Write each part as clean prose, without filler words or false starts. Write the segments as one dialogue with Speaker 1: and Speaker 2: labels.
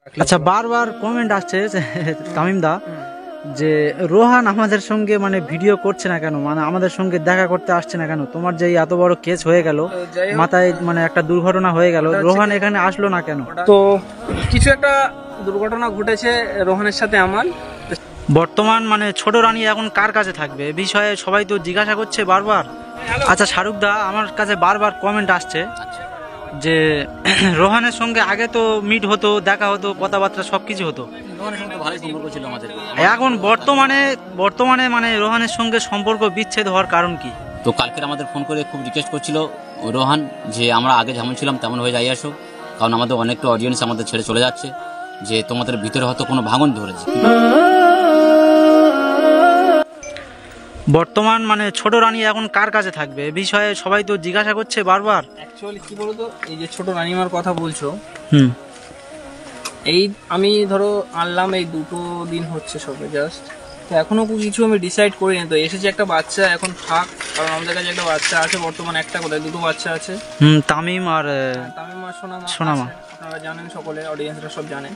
Speaker 1: আচ্ছা, বারবার কমেন্ট আসছে তামিম দা যে রোহান আমাদের সঙ্গে মানে ভিডিও করছে না কেন, মানে আমাদের সঙ্গে দেখা করতে আসছে না কেন? তোমার যে এত বড় কেস হয়ে গেল, মাথায় মানে একটা দুর্ঘটনা হয়ে গেল, রোহান এখানে আসলো না কেন?
Speaker 2: তো কিছু একটা দুর্ঘটনা ঘটেছে রোহানের সাথে আমার।
Speaker 1: বর্তমান মানে ছোট রানী এখন কার কাছে থাকবে এ বিষয়ে সবাই তো জিজ্ঞাসা করছে বারবার। আচ্ছা শাহরুখ দা, আমার কাছে বারবার কমেন্ট আসছে যে রোহানের সঙ্গে আগে তো মিট হতো, দেখা হতো, কথাবার্তা সবকিছু হতো,
Speaker 3: রোহানের সঙ্গে ভালোই সম্পর্ক ছিল আমাদের।
Speaker 1: এখন বর্তমানে মানে রোহানের সঙ্গে সম্পর্ক বিচ্ছেদ হওয়ার কারণ কি?
Speaker 3: তো কালকে আমাদের ফোন করে খুব রিকোয়েস্ট করছিল রোহান যে আমরা আগে যেমন ছিলাম তেমন হয়ে যাই আসো, কারণ আমাদের অনেকটা অডিয়েন্স আমাদের ছেড়ে চলে যাচ্ছে, যে তোমাদের ভিতরে হয়তো কোনো ভাঙন ধরেছে।
Speaker 1: বর্তমান মানে ছোট রানী এখন কার কাছে থাকবে এ বিষয়ে সবাই তো জিজ্ঞাসা করছে বারবার।
Speaker 2: অ্যাকচুয়ালি কি বলতো, এই যে ছোট রানিমার কথা বলছো, এই আমি ধরো আনলাম এই 2 দিন হচ্ছে সবে জাস্ট, তো এখনো কিছু আমি ডিসাইড করিনি। তো এসেছে একটা বাচ্চা, এখন থাক, কারণ আমাদের কাছে একটা বাচ্চা আছে বর্তমানে, একটা কোথায় 2টো বাচ্চা আছে,
Speaker 1: তামিম আর সোনামা
Speaker 2: আপনারা জানেন, সকলে অডিয়েন্সরা সব জানে।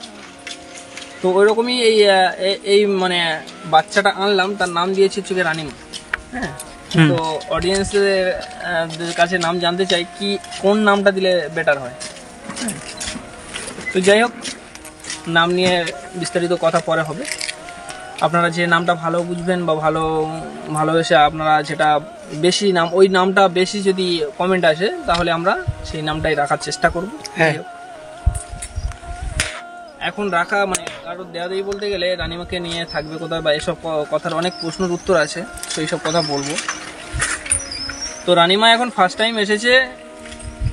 Speaker 2: তো ওইরকমই এই মানে বাচ্চাটা আনলাম, তার নাম দিয়েছি হচ্ছে রানিমা। হ্যাঁ, তো অডিয়েন্সের কাছে নাম জানতে চাই কি কোন নামটা দিলে বেটার হয়। তো যাই হোক, নাম নিয়ে বিস্তারিত কথা পরে হবে। আপনারা যে নামটা ভালো বুঝবেন বা ভালোবেসে আপনারা যেটা বেশি নাম, ওই নামটা বেশি যদি কমেন্ট আসে তাহলে আমরা সেই নামটাই রাখার চেষ্টা করব। এখন রাখা মানে কারো দেওয়া দেই বলতে গেলে রানিমাকে নিয়ে থাকবে কোথায় বা এসব কথার অনেক প্রশ্নের উত্তর আছে, তো এইসব কথা বলবো। তো রানিমা এখন ফার্স্ট টাইম এসেছে,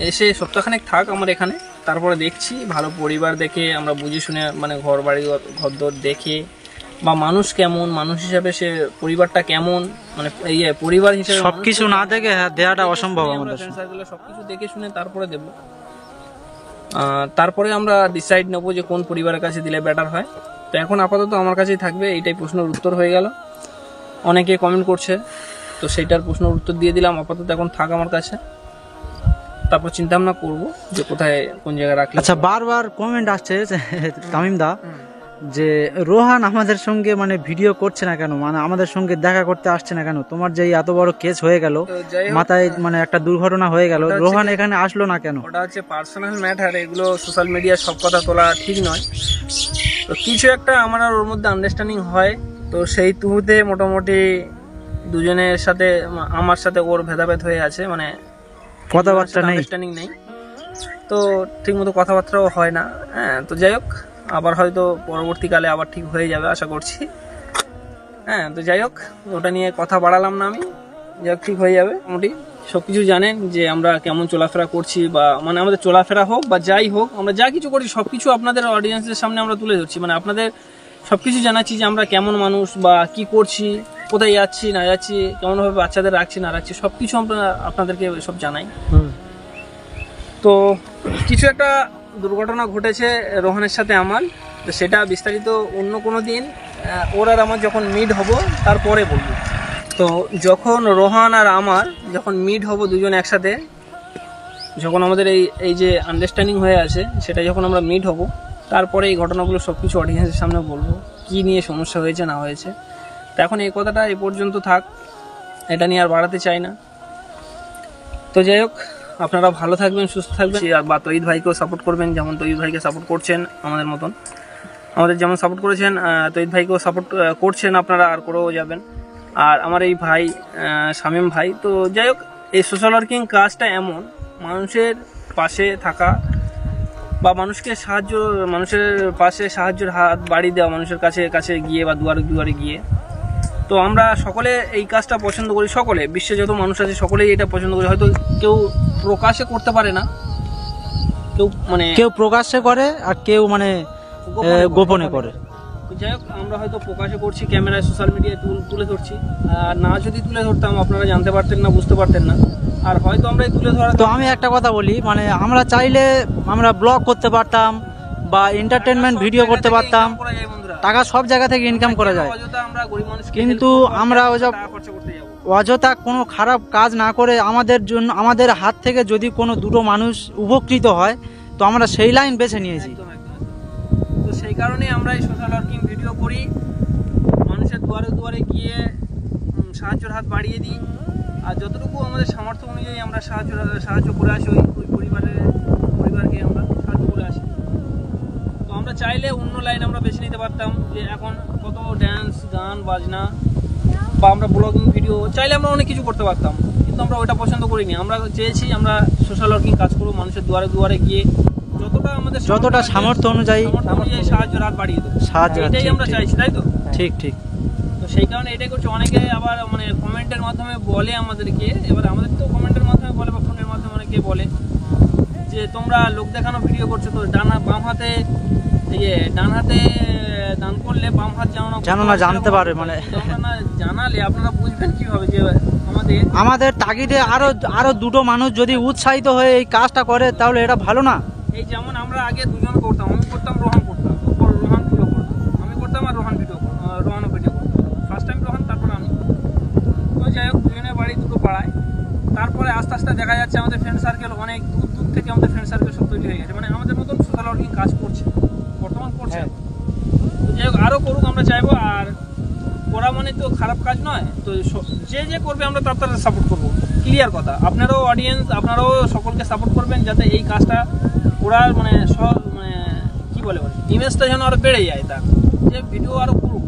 Speaker 2: এসে সপ্তাহখানেক থাক আমার এখানে, তারপরে দেখছি ভালো পরিবার দেখে আমরা বুঝে শুনে, মানে ঘর বাড়ি ঘরদোর দেখে বা মানুষ কেমন, মানুষ হিসাবে সে পরিবারটা কেমন, মানে পরিবার হিসাবে
Speaker 1: সবকিছু না দেখে দেওয়াটা অসম্ভব আমাদের।
Speaker 2: সবকিছু দেখে শুনে তারপরে দেবো, তারপরে আমরা ডিসাইড নেবো যে কোন পরিবারের কাছে দিলে বেটার হয়। তো এখন আপাতত আমার কাছেই থাকবে, এইটাই প্রশ্নের উত্তর হয়ে গেল। অনেকে কমেন্ট করছে, তো সেইটার প্রশ্নের উত্তর দিয়ে দিলাম। আপাতত এখন থাক আমার কাছে, তারপর চিন্তা ভাবনা করবো যে কোথায় কোন জায়গায় রাখলে।
Speaker 1: আচ্ছা, বারবার কমেন্ট আসছে তামিম দা যে রোহান আমাদের সঙ্গে মানে ভিডিও করছে না কেন, মানে আমাদের সঙ্গে দেখা করতে আসছে না কেন? তোমার যে এত বড় কেস হয়ে গেল, মাথায় মানে একটা দুর্ঘটনা হয়ে গেল, রোহান এখানে আসলো না কেন?
Speaker 2: ওটা হচ্ছে পার্সোনাল ম্যাটার, এগুলো সোশ্যাল মিডিয়া সব কথা তোলা ঠিক নয়। তো কিছু একটা আমার আর ওর মধ্যে আন্ডারস্ট্যান্ডিং হয়, তো সেই তুহুতে মোটামুটি দুজনের সাথে আমার সাথে ওর ভেদাভেদ হয়ে আছে, মানে
Speaker 1: কথাবার্তা নেই,
Speaker 2: আন্ডারস্ট্যান্ডিং নেই, তো ঠিক মতো কথাবার্তাও হয় না। হ্যাঁ, তো যাই হোক, আবার হয়তো পরবর্তীকালে আবার ঠিক হয়ে যাবে আশা করছি। হ্যাঁ, তো যাই হোক, ওটা নিয়ে কথা বাড়ালাম না আমি, যাই ঠিক হয়ে যাবে। মোটামুটি সবকিছু জানেন যে আমরা কেমন চলাফেরা করছি, বা মানে আমাদের চলাফেরা হোক বা যাই হোক, আমরা যা কিছু করি সবকিছু আপনাদের অডিয়েন্সের সামনে আমরা তুলে ধরছি, মানে আপনাদের সবকিছু জানাচ্ছি যে আমরা কেমন মানুষ বা কি করছি, কোথায় যাচ্ছি না যাচ্ছি, কেমনভাবে বাচ্চাদের রাখছি না রাখছি, সবকিছু আমরা আপনাদেরকে সব জানাই। তো কিছু একটা দুর্ঘটনা ঘটেছে রোহানের সাথে আমার, তো সেটা বিস্তারিত অন্য কোনো দিন ওর আর আমার যখন মিট হব তারপরে বলবো। তো যখন রোহান আর আমার যখন মিট হব দুজন একসাথে, যখন আমাদের এই যে আন্ডারস্ট্যান্ডিং হয়ে আছে, সেটা যখন আমরা মিট হব, তারপরে এই ঘটনাগুলো সব কিছু অডিয়েন্সের সামনে বলবো, কী নিয়ে সমস্যা হয়েছে না হয়েছে। তো এখন এই কথাটা এই পর্যন্ত থাক, এটা নিয়ে আর বাড়াতে চাই না। তো যাই হোক, আপনারা ভালো থাকবেন, সুস্থ থাকবেন, আর বা তৈদ ভাইকেও সাপোর্ট করবেন, যেমন তৈদ ভাইকে সাপোর্ট করছেন আমাদের মতন, আমাদের যেমন সাপোর্ট করেছেন তৈদ ভাইকেও সাপোর্ট করছেন আপনারা, আর করেও যাবেন। আর আমার এই ভাই শামীম ভাই, তো যাই হোক, এই সোশ্যাল ওয়ার্কিং কাজটা এমন, মানুষের পাশে থাকা বা মানুষের পাশে সাহায্যের হাত বাড়িয়ে দেওয়া, মানুষের কাছে গিয়ে বা দুয়ারে গিয়ে। তো আমরা সকলে এই কাজটা পছন্দ করি, সকলে, বিশ্বে যত মানুষ আছে সকলেই এটা পছন্দ করি। হয়তো কেউ প্রকাশে করতে পারে না, কেউ
Speaker 1: প্রকাশ্যে করে আর কেউ মানে গোপনে করে।
Speaker 2: যাই হোক, আমরা হয়তো প্রকাশে করছি, ক্যামেরায় সোশ্যাল মিডিয়ায় তুলে ধরছি, আর না যদি তুলে ধরতাম আপনারা জানতে পারতেন না, বুঝতে পারতেন না, আর হয়তো আমরা তুলে ধরা।
Speaker 1: তো আমি একটা কথা বলি, মানে আমরা চাইলে আমরা ব্লগ করতে পারতাম বা এন্টারটেনমেন্ট ভিডিও করতে পারতাম, টাকা সব জায়গা থেকে ইনকাম করা যায়, কিন্তু আমরা অযথা কোনো খারাপ কাজ না করে আমাদের হাত থেকে যদি কোনো দুটো মানুষ উপকৃত হয়, তো আমরা সেই লাইন বেছে নিয়েছি।
Speaker 2: সেই কারণে আমরা এই সোশ্যাল ওয়ার্কিং ভিডিও করি, মানুষের দুয়ারে দুয়ারে গিয়ে সাহায্যের হাত বাড়িয়ে দিই, আর যতটুকু আমাদের সামর্থ্য অনুযায়ী আমরা সাহায্য করে আসি ওই পরিবারকে আমরা সাহায্য করে আসি। তো আমরা চাইলে অন্য লাইন আমরা বেছে নিতে পারতাম, যে এখন কত ড্যান্স, গান, বাজনা বা আমরা ব্লগিং ভিডিও চাইলে আমরা অনেক কিছু করতে পারতাম, কিন্তু আমরা ওইটা পছন্দ করিনি। আমরা চেয়েছি আমরা সোশ্যাল ওয়ার্কিং কাজ করবো, মানুষের দুয়ারে দুয়ারে গিয়ে যতটা
Speaker 1: সামর্থ্য অনুযায়ী
Speaker 2: সাহায্যের হাত বাড়িয়ে দেবো, এটাই আমরা চাইছি, তাই তো?
Speaker 1: ঠিক ঠিক।
Speaker 2: তো সেই কারণে এটাই করছি। অনেকে আবার মানে কমেন্টের মাধ্যমে বলে আমাদেরকে, এবার আমাদের তো কমেন্টের মাধ্যমে বলে বা ফোনের মাধ্যমে অনেকে বলে যে তোমরা লোক দেখানো ভিডিও করছো, তো বাম হাতে ডান হাতে দান করলে বাম হাত
Speaker 1: জানো না জানতে পারে, মানে
Speaker 2: না জানালে আপনারা বুঝবেন কিভাবে যে
Speaker 1: আমাদের তাগিদে আরো দুটো মানুষ যদি উৎসাহিত হয়ে এই কাজটা করে তাহলে এটা ভালো না?
Speaker 2: এই যেমন আমরা আগে দুজন করতাম, আমি করতাম, রোহান করতাম, রোহান ভিডিও করতাম, আমি করতাম আর রোহানও ভিডিও করতাম। ফার্স্ট টাইম রোহান, তারপর আমি। তো যাই হোক, দুজনের বাড়ি দুটো পাড়ায়। তারপরে আস্তে আস্তে দেখা যাচ্ছে আমাদের ফ্রেন্ড সার্কেল অনেক দূর দূর থেকে আমাদের ফ্রেন্ড সার্কেল সব তৈরি হয়ে গেছে, মানে আমাদের মতন সোশ্যাল ওয়ার্কিং কাজ করছে, বর্তমান করছে। তো যাই হোক, আরও করুক আমরা চাইবো। আর করা মানে তো খারাপ কাজ নয়, তো যে করবে আমরা তার সাপোর্ট করবো, ক্লিয়ার কথা। আপনারাও অডিয়েন্স, আপনারাও সকলকে সাপোর্ট করবেন, যাতে এই কাজটা করার মানে কি বলে ইমেজটা যেন আরো বেড়ে যায়, তার যে ভিডিও আরো করুক।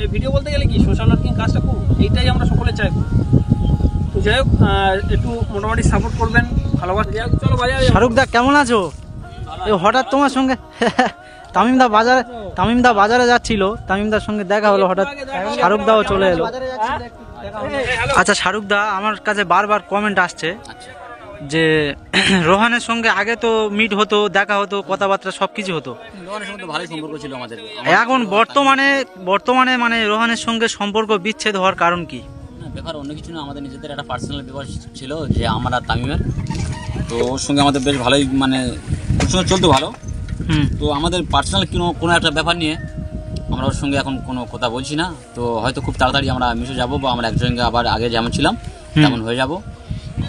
Speaker 2: এই ভিডিও বলতে গেলে কি সোশ্যাল ওয়ার্কিং কাজটা করুক, এইটাই আমরা সকলে চাইবো। তো যাই হোক, একটু মোটামুটি সাপোর্ট করবেন, ভালোবাসা। চলো বাজারে।
Speaker 1: শাহরুখ দা কেমন আছো? হঠাৎ তোমার সঙ্গে তামিমদা বাজারে যাচ্ছিল, তামিমদার সঙ্গে দেখা হলো, হঠাৎ শাহরুখ দাও চলে এলো। আচ্ছা শাহরুখ দা, আমার কাছে বারবার কমেন্ট আসছে যে রোহানের সঙ্গে আগে তো মিট হতো, দেখা হতো, কথাবার্তা সবকিছু হতো,
Speaker 3: রোহানের সঙ্গে তো ভালোই সম্পর্ক ছিল আমাদের।
Speaker 1: এখন বর্তমানে মানে রোহানের সঙ্গে সম্পর্ক বিচ্ছেদ হওয়ার কারণ কি?
Speaker 3: ব্যাপার অন্য কিছু না, আমাদের নিজেদের একটা পার্সোনাল ব্যাপার ছিল যে আমার আর তামিমের, তো ওর সঙ্গে আমাদের বেশ ভালোই মানে ওর সঙ্গে চলতো ভালো। তো আমাদের পার্সোনাল কোনো একটা ব্যাপার নিয়ে আমরা ওর সঙ্গে এখন কোনো কথা বলছি না। তো হয়তো খুব তাড়াতাড়ি আমরা মিশে যাবো, বা আমরা একসঙ্গে আবার আগে যেমন ছিলাম তেমন হয়ে যাব।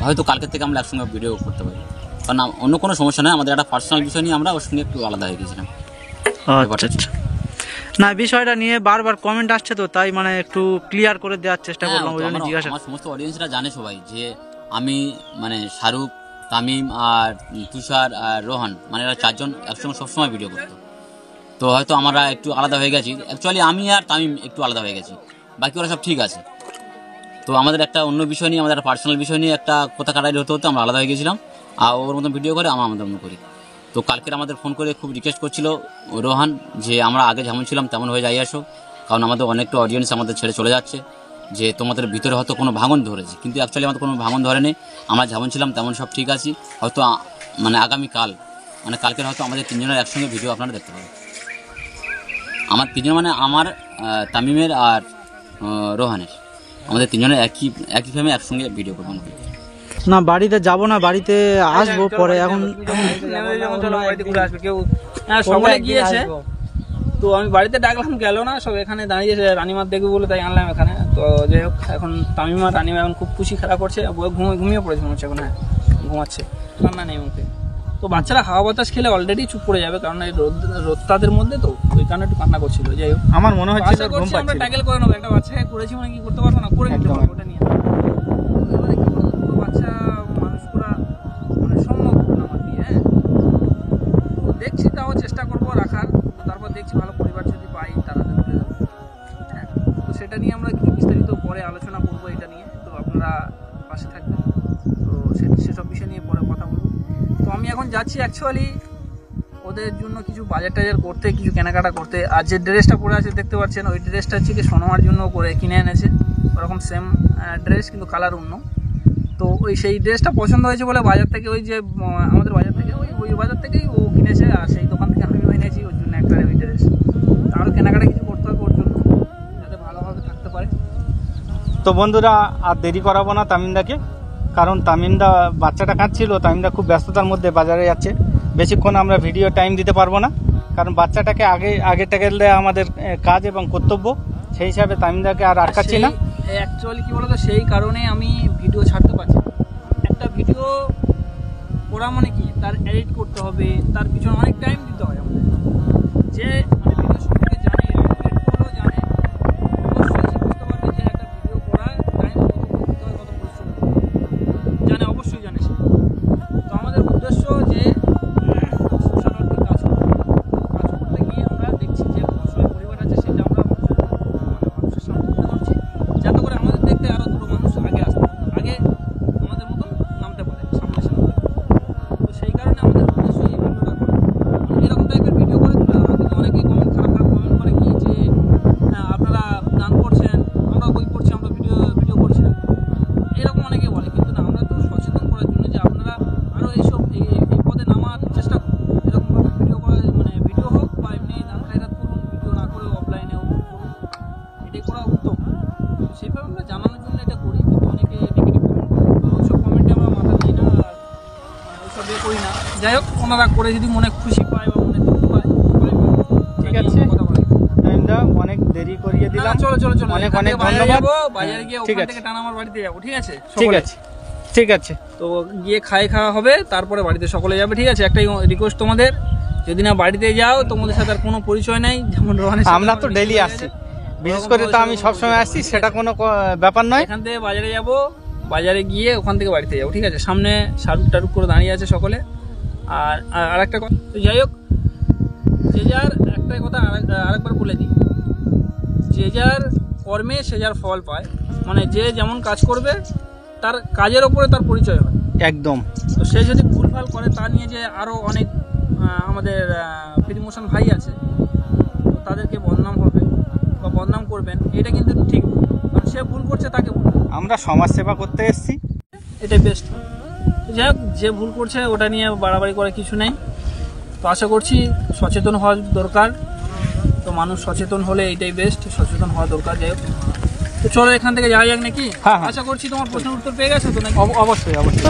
Speaker 3: হয়তো কালকের থেকে আমরা একসঙ্গে ভিডিও করতে পারি, কারণ অন্য কোনো সমস্যা নয়, আমাদের একটা পার্সোনাল বিষয় নিয়ে আমরা ওর সঙ্গে একটু আলাদা হয়ে গেছিলাম।
Speaker 1: না, বিষয়টা নিয়ে বারবার কমেন্ট আসছে, তো তাই মানে একটু ক্লিয়ার করে দেওয়ার চেষ্টা করলাম, ওই জন্য জিজ্ঞাসা।
Speaker 3: আমার সমস্ত অডিয়েন্সরা জানে সবাই যে আমি মানে শাহরুখ, তামিম আর তুষার আর রোহান, মানে এরা চারজন একসঙ্গে সবসময় ভিডিও করতো। তো হয়তো আমরা একটু আলাদা হয়ে গেছি, অ্যাকচুয়ালি আমি আর তামিম একটু আলাদা হয়ে গেছি, বাকি ওরা সব ঠিক আছে। তো আমাদের একটা অন্য বিষয় নিয়ে, আমাদের একটা পার্সোনাল বিষয় নিয়ে একটা কথা কাটারি হতে আমরা আলাদা হয়ে গেছিলাম, আর ওর মতন ভিডিও করে আমরা আমাদের মতো করি। তো কালকের আমাদের ফোন করে খুব রিকোয়েস্ট করছিল রোহান যে আমরা আগে যেমন ছিলাম তেমন হয়ে যাই আসো, কারণ আমাদের অনেকটা অডিয়েন্স আমাদের ছেড়ে চলে যাচ্ছে, যে তোমাদের ভিতরে হয়তো কোনো ভাঙন ধরেছে, কিন্তু অ্যাকচুয়ালি আমাদের কোনো ভাঙন ধরেনি, আমরা যেমন ছিলাম তেমন সব ঠিক আছি। হয়তো মানে আগামীকাল মানে কালকের হয়তো আমাদের তিনজনের একসঙ্গে ভিডিও আপনারা দেখতে পাবেন। আমার তিনজন মানে আমার, তামিমের আর রোহানের, আমাদের তিনজনের একই ফ্রেমে একসঙ্গে ভিডিও করবো।
Speaker 1: না বাড়িতে যাব না, বাড়িতে আসবো পরে। এখন
Speaker 2: কেউ সকালে গিয়েছে, তো আমি বাড়িতে ডাকলাম, গেল না, সব এখানে দাঁড়িয়েছে, রানিমার দেখবে বলে তাই আনলাম এখানে। তো যাই হোক, এখন তামিমা রানিমা এখন খুব খুশি খেলা করছে, ঘুমিয়ে পড়েছে মনে হচ্ছে, এখন হ্যাঁ ঘুমাচ্ছে, রান্না নেই মুখে। তো বাচ্চারা হাওয়া বাতাস খেলে অলরেডি চুপ পড়ে যাবে, কারণ এই রোদ তাদের মধ্যে, তো ওই কারণে একটু কান্না করছিল। যাই হোক,
Speaker 1: আমার মনে হচ্ছে
Speaker 2: আমরা ট্যাকেল করে নেবো, একটা বাচ্চাকে করেছি মানে কি করতে পারবো না, করে নিতে পারবো, ওটা নিয়ে। বাচ্চা মানুষগুলা মানে সম্ভব আমার দিয়ে, হ্যাঁ দেখছি, তাও চেষ্টা করবো রাখার। তারপর দেখছি ভালো পরিবার যদি পাই তাড়াতাড়ি চলে যাবো, হ্যাঁ। তো সেটা নিয়ে আমরা কিছু বিস্তারিত পরে আলোচনা করবো, এটা নিয়ে। তো আপনারা পাশে থাকবেন, তো সেসব বিষয় নিয়ে পরে কথা বলবো। তো আমি এখন যাচ্ছি অ্যাকচুয়ালি ওদের জন্য কিছু বাজার টাজার করতে, কিছু কেনাকাটা করতে। আর যে ড্রেসটা পরে আছে দেখতে পাচ্ছেন, ওই ড্রেসটা হচ্ছে কি সোনামার জন্য করে কিনে এনেছে, ওরকম সেম ড্রেস কিন্তু কালার অন্য। তো ওই সেই ড্রেসটা পছন্দ হয়েছে বলে বাজার থেকে, ওই যে আমাদের বাজার থেকে ওই বাজার থেকেই ও কিনেছে, আর সেই দোকান থেকে আমিও এনেছি ওর জন্য একটা ওই ড্রেস। আরও কেনাকাটা কিছু করতে হবে ওর জন্য, যাতে ভালোভাবে থাকতে পারে।
Speaker 4: তো বন্ধুরা, আর দেরি করাবো না তামিমদাকে, কারণ তামিমদা বাচ্চাটা কাঁদছিল, তামিমদা খুব ব্যস্ততার মধ্যে বাজারে যাচ্ছে, বেশিক্ষণ আমরা ভিডিও টাইম দিতে পারবো না, কারণ বাচ্চাটাকে আগে গেলে আমাদের কাজ এবং কর্তব্য, সেই হিসাবে তামিমদাকে আর আটকাচ্ছি না।
Speaker 2: অ্যাকচুয়ালি কি বলতো, সেই কারণে আমি ভিডিও ছাড়তে পারছি না। একটা ভিডিও করা মানে কি, তার এডিট করতে হবে, তার পিছনে অনেক টাইম দিতে হয় আমাদের। যে যাই হোক ওনারা করে যদি মনে খুশি পায় বা মনে দুঃখ পায়
Speaker 4: ঠিক আছে।
Speaker 2: কথা বলে
Speaker 4: তামিমদা অনেক দেরি করিয়ে দিলাম।
Speaker 2: চলো চলো চলো
Speaker 4: অনেক
Speaker 2: এখান
Speaker 4: অনেক
Speaker 2: থেকে বাজারে
Speaker 4: ধন্যবাদ।
Speaker 2: যাবো, বাজারে গিয়ে
Speaker 4: ঠিক
Speaker 2: ওখান
Speaker 4: আছে।
Speaker 2: থেকে টানা আমার বাড়িতে যাবো, ঠিক আছে?
Speaker 4: ঠিক
Speaker 2: সকলে।
Speaker 4: আছে ঠিক আছে।
Speaker 2: তো গিয়ে খাওয়া হবে, তারপরে বাড়িতে সকলে যাবে, ঠিক আছে? একটাই রিকোয়েস্ট তোমাদের, যদি না বাড়িতে যাও তোমাদের সাথে আর কোনো পরিচয় নাই, যেমন রোহানের সাথে
Speaker 4: আমরা তো
Speaker 2: আমার
Speaker 4: ডেইলি
Speaker 2: পরিচয়
Speaker 4: আসছি,
Speaker 2: আছে।
Speaker 4: বিশেষ করে তো আমি সবসময় আসছি, সেটা কোনো ব্যাপার নয়।
Speaker 2: এখান থেকে বাজারে যাব, বাজারে গিয়ে ওখান থেকে বাড়িতে যাবো, ঠিক আছে? সামনে শাহরুখ টারুক করে দাঁড়িয়ে আছে সকলে। আর একটা কথা, তো যাই হোক, যে যার একটাই কথা আরেকবার বলে দিই, যে যার কর্মে সে যার ফল পায়, মানে যে যেমন কাজ করবে তার কাজের ওপরে তার পরিচয় হয়।
Speaker 4: একদম।
Speaker 2: তো সে যদি ভুলভাল করে, তা নিয়ে যে আরও অনেক আমাদের ফিল্মোশন ভাই আছে, তো তাদেরকে বদনাম হবে বা বদনাম করবেন, এটা কিন্তু ঠিক না। কারণ সে ভুল করছে তাকে বলবেন,
Speaker 4: আমরা সমাজ সেবা করতে এসেছি।
Speaker 2: এটাই বেস্ট। যাই হোক, যে ভুল করছে ওটা নিয়ে বাড়াবাড়ি করে কিছু নেই। তো আশা করছি সচেতন হওয়া দরকার, তো মানুষ সচেতন হলে এইটাই বেস্ট, সচেতন হওয়া দরকার। যাই হোক, তো চলো এখান থেকে যাওয়া যাক নাকি?
Speaker 4: হ্যাঁ, হ্যাঁ।
Speaker 2: আশা করছি তোমার প্রশ্নের উত্তর পেয়ে গেছো তো নাকি?
Speaker 4: অবশ্যই অবশ্যই।